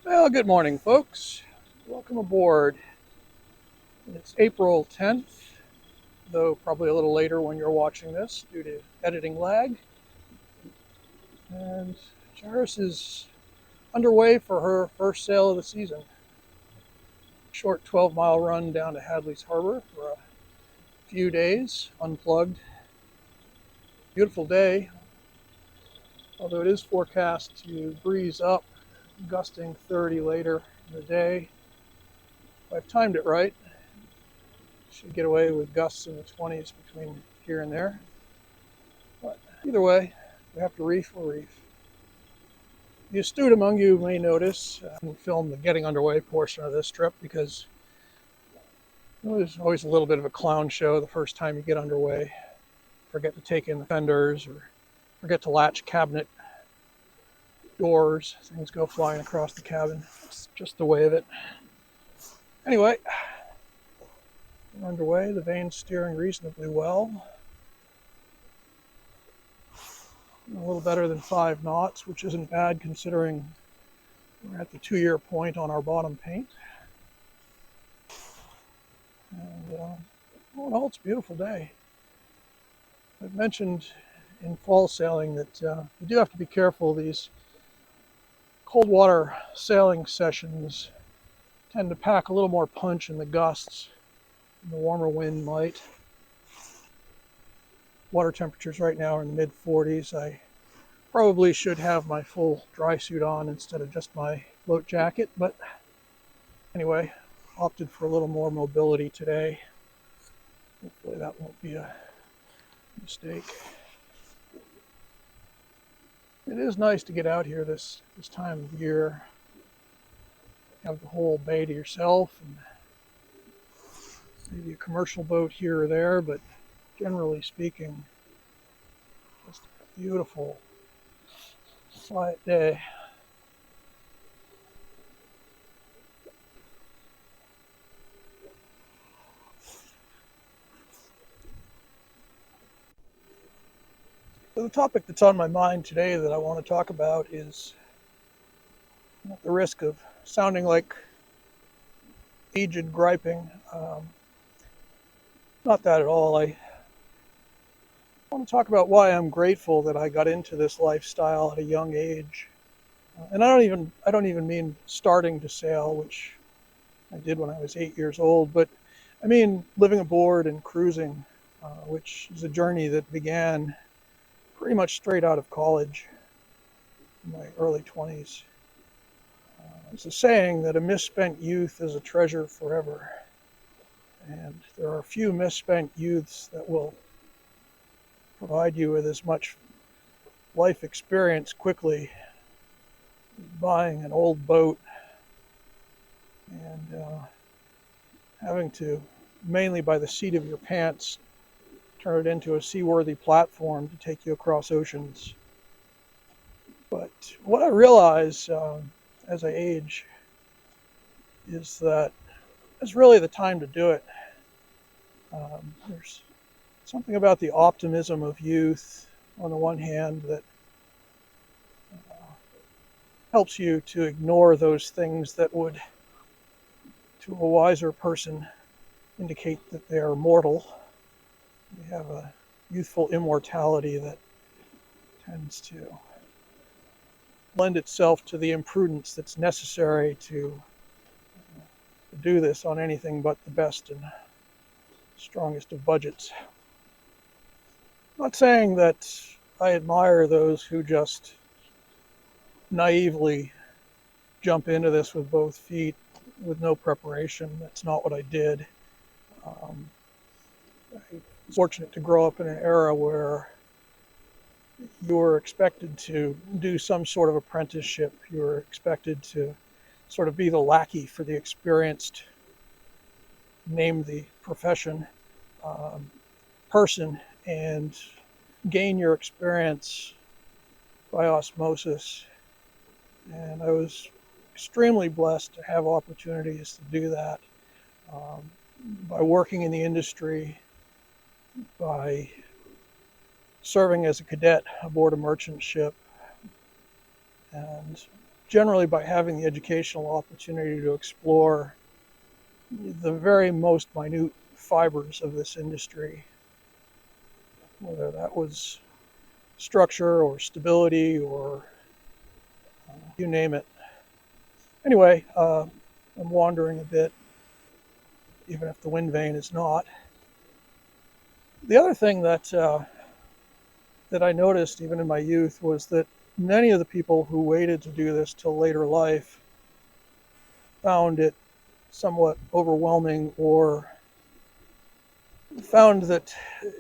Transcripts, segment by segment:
Well, good morning, folks. Welcome aboard. It's April 10th, though probably a little later when you're watching this due to editing lag. And Charis is underway for her first sail of the season. Short 12-mile run down to Hadley's Harbor for a few days, unplugged. Beautiful day, although it is forecast to breeze up, gusting 30 later in the day. If I've timed it right, should get away with gusts in the 20s between here and there. But either way, we have to reef, we'll reef. The astute among you may notice I didn't film the getting underway portion of this trip because there's always a little bit of a clown show the first time you get underway. Forget to take in the fenders or forget to latch cabinet doors. Things go flying across the cabin. It's just the way of it. Anyway, we're underway. The vane's steering reasonably well. A little better than 5 knots, which isn't bad considering we're at the 2-year point on our bottom paint. And all in all, it's a beautiful day. I've mentioned in fall sailing that you do have to be careful. These cold water sailing sessions tend to pack a little more punch in the gusts than the warmer wind might. Water temperatures right now are in the mid-40s. I probably should have my full dry suit on instead of just my float jacket, but anyway, opted for a little more mobility today. Hopefully that won't be a mistake. It is nice to get out here this time of year. Have the whole bay to yourself and maybe a commercial boat here or there, but generally speaking, just a beautiful, quiet day. So the topic that's on my mind today that I want to talk about is, at the risk of sounding like aged griping, not that at all. I want to talk about why I'm grateful that I got into this lifestyle at a young age. And I don't even mean starting to sail, which I did when I was 8 years old, but I mean living aboard and cruising, which is a journey that began pretty much straight out of college in my early 20s. It's a saying that a misspent youth is a treasure forever. And there are few misspent youths that will provide you with as much life experience quickly as buying an old boat and having to, mainly by the seat of your pants, turn it into a seaworthy platform to take you across oceans. But what I realize as I age is that it's really the time to do it. There's something about the optimism of youth on the one hand that helps you to ignore those things that would, to a wiser person, indicate that they are mortal. We have a youthful immortality that tends to lend itself to the imprudence that's necessary to do this on anything but the best and strongest of budgets. I'm not saying that I admire those who just naively jump into this with both feet with no preparation. That's not what I did. I was fortunate to grow up in an era where you were expected to do some sort of apprenticeship. You were expected to sort of be the lackey for the experienced, name the profession, person, and gain your experience by osmosis. And I was extremely blessed to have opportunities to do that by working in the industry, by serving as a cadet aboard a merchant ship, and generally by having the educational opportunity to explore the very most minute fibers of this industry, whether that was structure or stability or you name it. Anyway, I'm wandering a bit, even if the wind vane is not. The other thing that I noticed even in my youth was that many of the people who waited to do this till later life found it somewhat overwhelming, or found that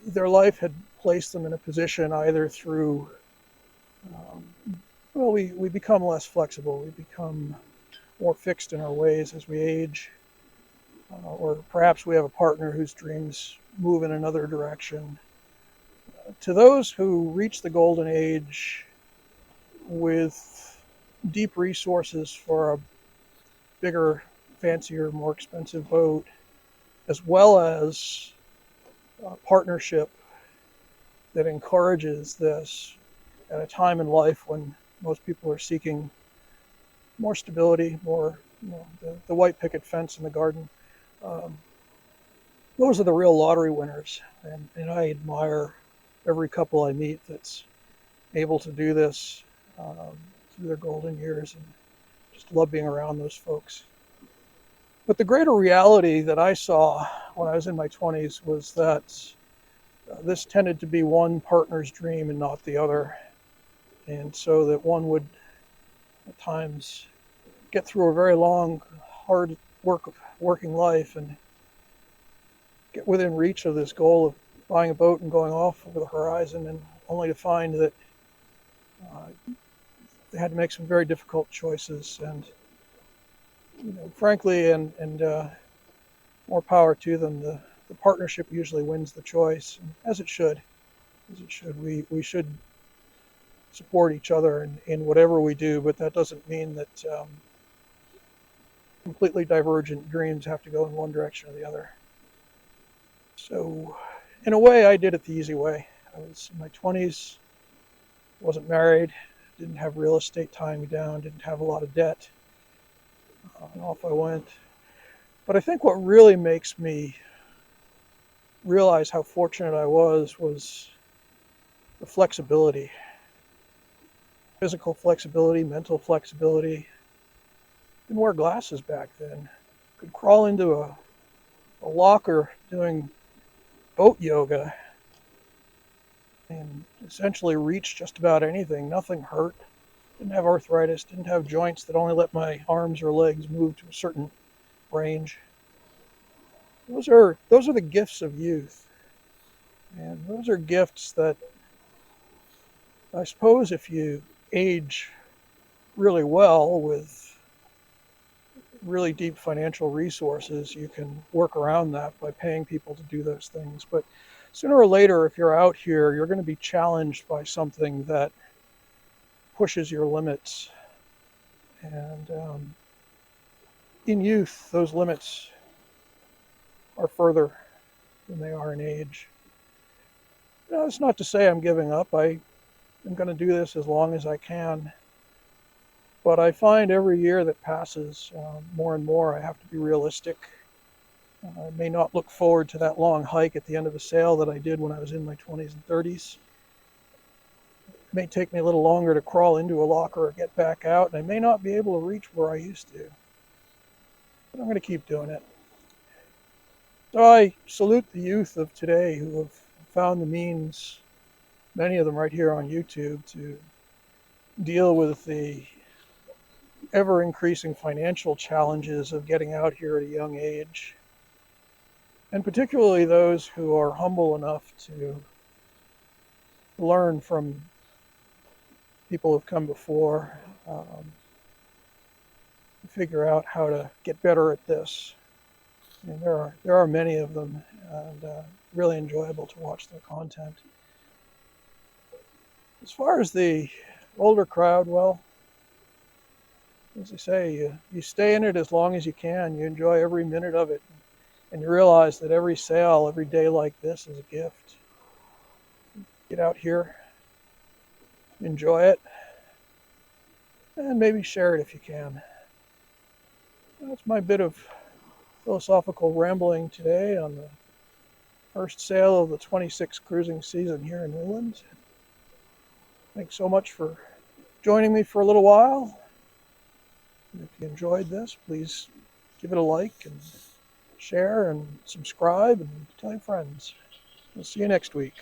their life had placed them in a position either through, well, we become less flexible, we become more fixed in our ways as we age, or perhaps we have a partner whose dreams move in another direction. To those who reach the golden age with deep resources for a bigger, fancier, more expensive boat, as well as a partnership that encourages this at a time in life when most people are seeking more stability, more, the white picket fence in the garden. Um, those are the real lottery winners, and I admire every couple I meet that's able to do this through their golden years, and just love being around those folks. But the greater reality that I saw when I was in my 20s was that this tended to be one partner's dream and not the other. And so that one would at times get through a very long, hard working life and get within reach of this goal of buying a boat and going off over the horizon, and only to find that they had to make some very difficult choices. And frankly, and more power to them, the partnership usually wins the choice, as it should. As it should. We should support each other in whatever we do, but that doesn't mean that completely divergent dreams have to go in one direction or the other. So, in a way, I did it the easy way. I was in my 20s, wasn't married, didn't have real estate tying me down, didn't have a lot of debt, and off I went. But I think what really makes me realize how fortunate I was the flexibility. Physical flexibility, mental flexibility. Didn't wear glasses back then. Could crawl into a locker doing boat yoga and essentially reach just about anything. Nothing hurt. Didn't have arthritis. Didn't have joints that only let my arms or legs move to a certain range. Those are the gifts of youth. And those are gifts that I suppose if you age really well with really deep financial resources, you can work around that by paying people to do those things. But sooner or later, if you're out here, you're going to be challenged by something that pushes your limits. And in youth, those limits are further than they are in age. It's not to say I'm giving up. I am going to do this as long as I can. But I find every year that passes, more and more, I have to be realistic. I may not look forward to that long hike at the end of a sail that I did when I was in my 20s and 30s. It may take me a little longer to crawl into a locker or get back out, and I may not be able to reach where I used to. But I'm going to keep doing it. So I salute the youth of today who have found the means, many of them right here on YouTube, to deal with the ever-increasing financial challenges of getting out here at a young age, and particularly those who are humble enough to learn from people who've come before, figure out how to get better at this. And there are many of them, and really enjoyable to watch their content. As far as the older crowd, well, as I say, you stay in it as long as you can. You enjoy every minute of it. And you realize that every sail, every day like this is a gift. Get out here, enjoy it. and maybe share it if you can. That's my bit of philosophical rambling today on the first sail of the 26 cruising season here in Newlands. Thanks so much for joining me for a little while. And if you enjoyed this, please give it a like and share and subscribe and tell your friends. We'll see you next week.